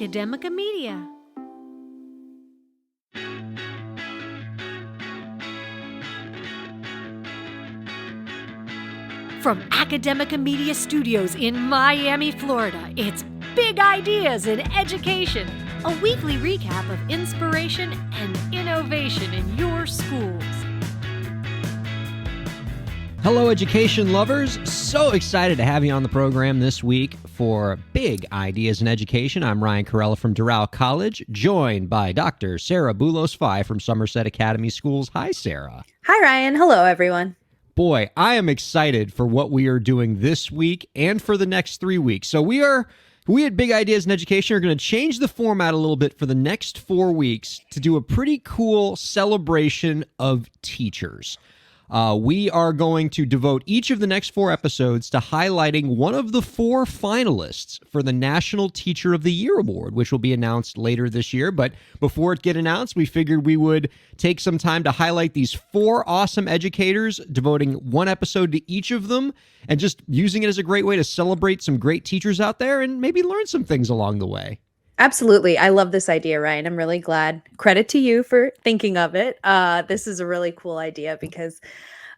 Academica Media. From Academica Media Studios in Miami, Florida, it's Big Ideas in Education, a weekly recap of inspiration and innovation in your schools. Hello, education lovers. So excited to have you on the program this week for Big Ideas in Education. I'm Ryan Kairalla from Doral College, joined by Dr. Sarah Boulos from Somerset Academy Schools. Hi, Sarah. Hi, Ryan. Hello, everyone. Boy, I am excited for what we are doing this week and for the next 3 weeks. So we at Big Ideas in Education are going to change the format a little bit for the next 4 weeks to do a pretty cool celebration of teachers. We are going to devote each of the next 4 episodes to highlighting one of the 4 finalists for the National Teacher of the Year Award, which will be announced later this year. But before it get announced, we figured we would take some time to highlight these 4 awesome educators, devoting 1 episode to each of them, and just using it as a great way to celebrate some great teachers out there and maybe learn some things along the way. Absolutely. I love this idea, Ryan. I'm really glad. Credit to you for thinking of it. This is a really cool idea because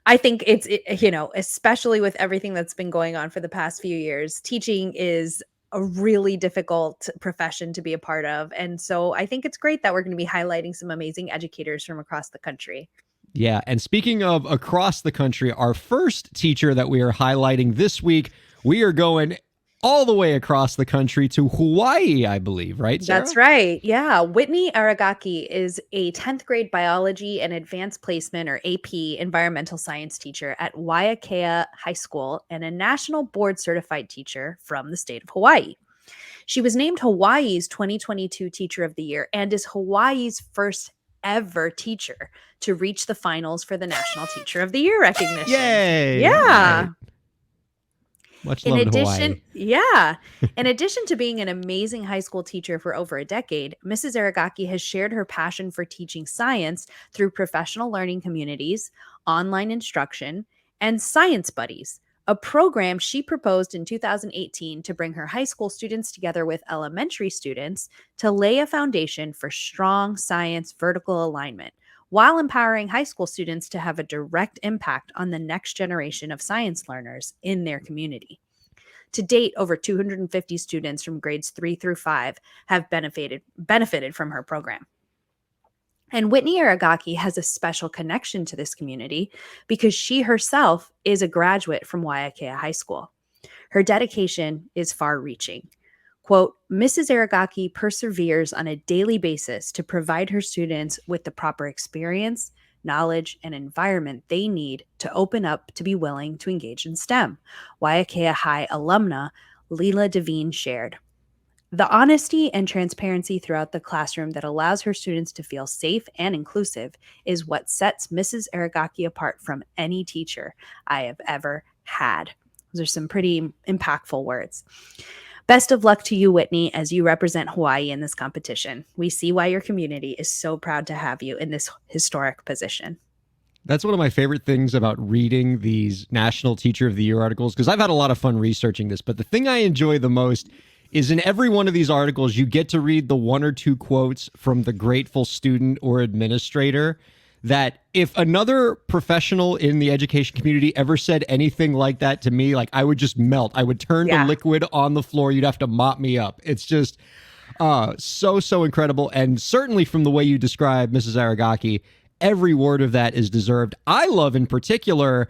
I think especially with everything that's been going on for the past few years, teaching is a really difficult profession to be a part of. And so I think it's great that we're going to be highlighting some amazing educators from across the country. Yeah. And speaking of across the country, our first teacher that we are highlighting this week, we are going all the way across the country to Hawaii, I believe, right, Sarah? That's right. Yeah. Whitney Aragaki is a 10th grade biology and advanced placement, or AP, environmental science teacher at Waiākea High School and a national board certified teacher from the state of Hawaii. She was named Hawaii's 2022 Teacher of the Year and is Hawaii's first ever teacher to reach the finals for the National Teacher of the Year recognition. Yay! Yeah. Right. Much love to Hawaii. Yeah. In addition to being an amazing high school teacher for over a decade, Mrs. Aragaki has shared her passion for teaching science through professional learning communities, online instruction, and Science Buddies, a program she proposed in 2018 to bring her high school students together with elementary students to lay a foundation for strong science vertical alignment, while empowering high school students to have a direct impact on the next generation of science learners in their community. To date, over 250 students from grades 3 through 5 have benefited from her program. And Whitney Aragaki has a special connection to this community because she herself is a graduate from Waiākea High School. Her dedication is far-reaching. Quote, Mrs. Aragaki perseveres on a daily basis to provide her students with the proper experience, knowledge, and environment they need to open up to be willing to engage in STEM, Waiākea High alumna Leela Devine shared. The honesty and transparency throughout the classroom that allows her students to feel safe and inclusive is what sets Mrs. Aragaki apart from any teacher I have ever had. Those are some pretty impactful words. Best of luck to you, Whitney, as you represent Hawaii in this competition. We see why your community is so proud to have you in this historic position. That's one of my favorite things about reading these National Teacher of the Year articles, because I've had a lot of fun researching this. But the thing I enjoy the most is in every one of these articles, you get to read the 1 or 2 quotes from the grateful student or administrator that if another professional in the education community ever said anything like that to me, like I would just melt. I would turn to liquid on the floor. You'd have to mop me up. It's just so incredible. And certainly from the way you describe Mrs. Aragaki, every word of that is deserved. I love in particular,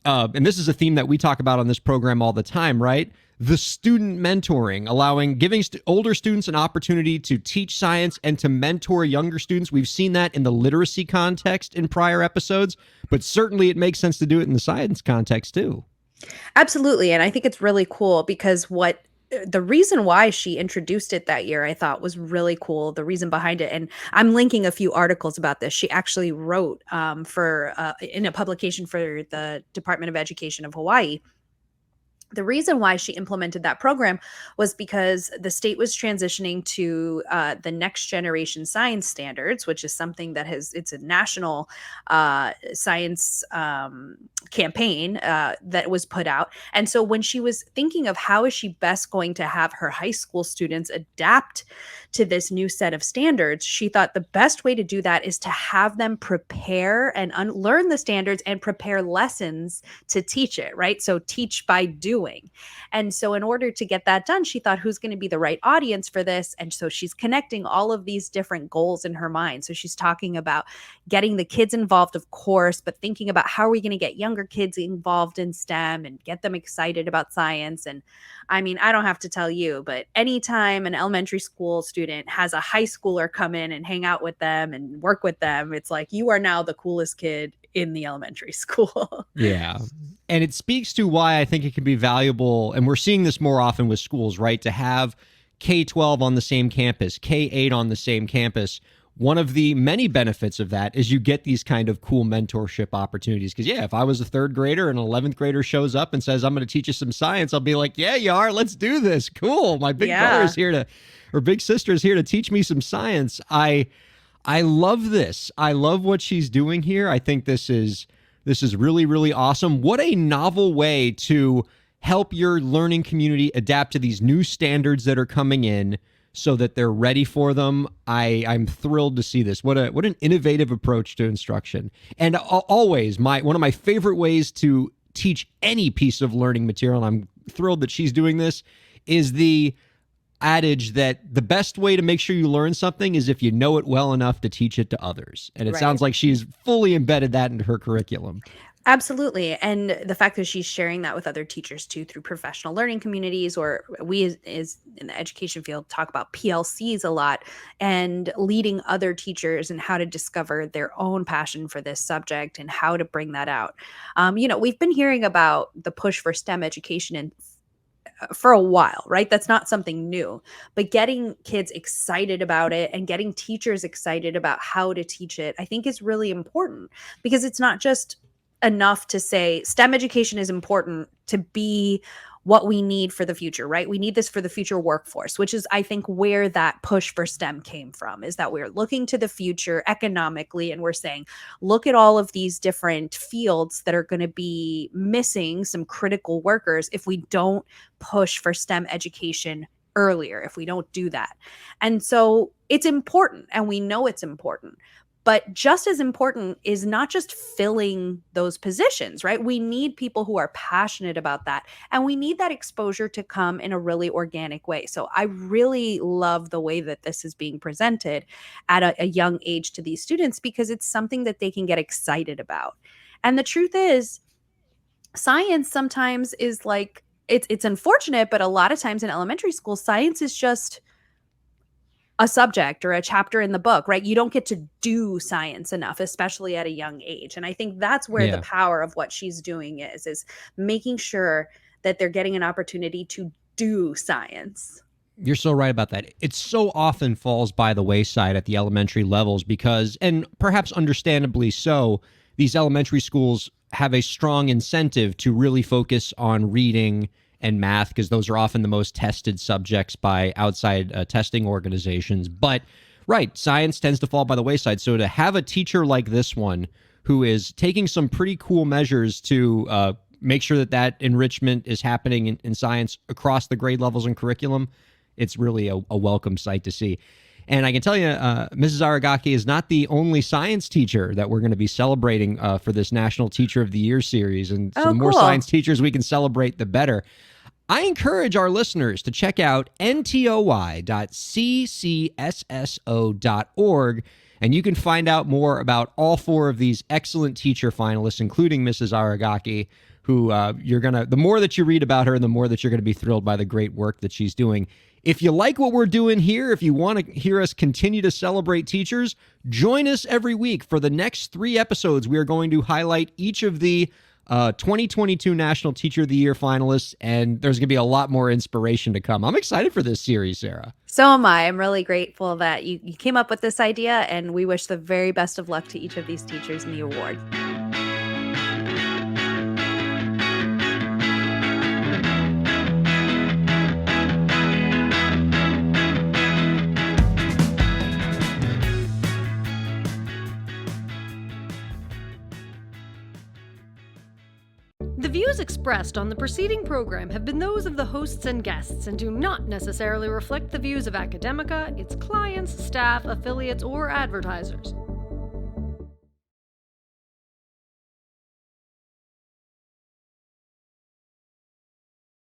and this is a theme that we talk about on this program all the time, right? The student mentoring, giving older students an opportunity to teach science and to mentor younger students. We've seen that in the literacy context in prior episodes, but certainly it makes sense to do it in the science context too. Absolutely. And I think it's really cool because the reason why she introduced it that year, I thought was really cool. The reason behind it. And I'm linking a few articles about this. She actually wrote in a publication for the Department of Education of Hawaii The reason why she implemented that program was because the state was transitioning to the next generation science standards, which is something that it's a national science campaign that was put out. And so when she was thinking of how is she best going to have her high school students adapt to this new set of standards, she thought the best way to do that is to have them prepare and learn the standards and prepare lessons to teach it, right? So teach by doing. And so in order to get that done, she thought, who's going to be the right audience for this? And so she's connecting all of these different goals in her mind. So she's talking about getting the kids involved, of course, but thinking about how are we going to get younger kids involved in STEM and get them excited about science. And I mean, I don't have to tell you, but anytime an elementary school student has a high schooler come in and hang out with them and work with them, it's like, you are now the coolest kid in the elementary school. Yeah. And it speaks to why I think it can be valuable. And we're seeing this more often with schools, right? To have K-12 on the same campus, K-8 on the same campus. One of the many benefits of that is you get these kind of cool mentorship opportunities. Because, yeah, if I was a third grader and an 11th grader shows up and says, I'm going to teach you some science, I'll be like, yeah, you are. Let's do this. Cool. My big brother is here to, or big sister is here to teach me some science. I love this. I love what she's doing here. I think this is really, really awesome. What a novel way to help your learning community adapt to these new standards that are coming in so that they're ready for them. I'm thrilled to see this. What an innovative approach to instruction. And always, one of my favorite ways to teach any piece of learning material, and I'm thrilled that she's doing this, is the adage that the best way to make sure you learn something is if you know it well enough to teach it to others. And it sounds like she's fully embedded that into her curriculum. Absolutely. And the fact that she's sharing that with other teachers too through professional learning communities, or we is in the education field talk about PLCs a lot, and leading other teachers and how to discover their own passion for this subject and how to bring that out. We've been hearing about the push for STEM education for a while, right? That's not something new, but getting kids excited about it and getting teachers excited about how to teach it, I think is really important, because it's not just enough to say STEM education is important to be what we need for the future, right? We need this for the future workforce, which is, I think, where that push for STEM came from, is that we're looking to the future economically and we're saying, look at all of these different fields that are going to be missing some critical workers if we don't push for STEM education earlier, if we don't do that. And so it's important, and we know it's important. But just as important is not just filling those positions, right? We need people who are passionate about that. And we need that exposure to come in a really organic way. So I really love the way that this is being presented at a young age to these students, because it's something that they can get excited about. And the truth is, science sometimes is like, it's unfortunate, but a lot of times in elementary school, science is just a subject or a chapter in the book, right? You don't get to do science enough, especially at a young age. And I think that's where the power of what she's doing is making sure that they're getting an opportunity to do science. You're so right about that. It so often falls by the wayside at the elementary levels because, and perhaps understandably so, these elementary schools have a strong incentive to really focus on reading and math, because those are often the most tested subjects by outside testing organizations. But right, science tends to fall by the wayside. So to have a teacher like this one who is taking some pretty cool measures to make sure that enrichment is happening in science across the grade levels and curriculum, it's really a welcome sight to see. And I can tell you, Mrs. Aragaki is not the only science teacher that we're going to be celebrating for this National Teacher of the Year series. And so the more science teachers we can celebrate, the better. I encourage our listeners to check out ntoy.ccsso.org, and you can find out more about all four of these excellent teacher finalists, including Mrs. Aragaki, who the more that you read about her, the more that you're going to be thrilled by the great work that she's doing. If you like what we're doing here, if you want to hear us continue to celebrate teachers, join us every week. For the next 3 episodes, we are going to highlight each of the 2022 National Teacher of the Year finalists, and there's going to be a lot more inspiration to come. I'm excited for this series, Sarah. So am I. I'm really grateful that you came up with this idea, and we wish the very best of luck to each of these teachers in the award. expressed on the preceding program have been those of the hosts and guests and do not necessarily reflect the views of Academica, its clients, staff, affiliates, or advertisers.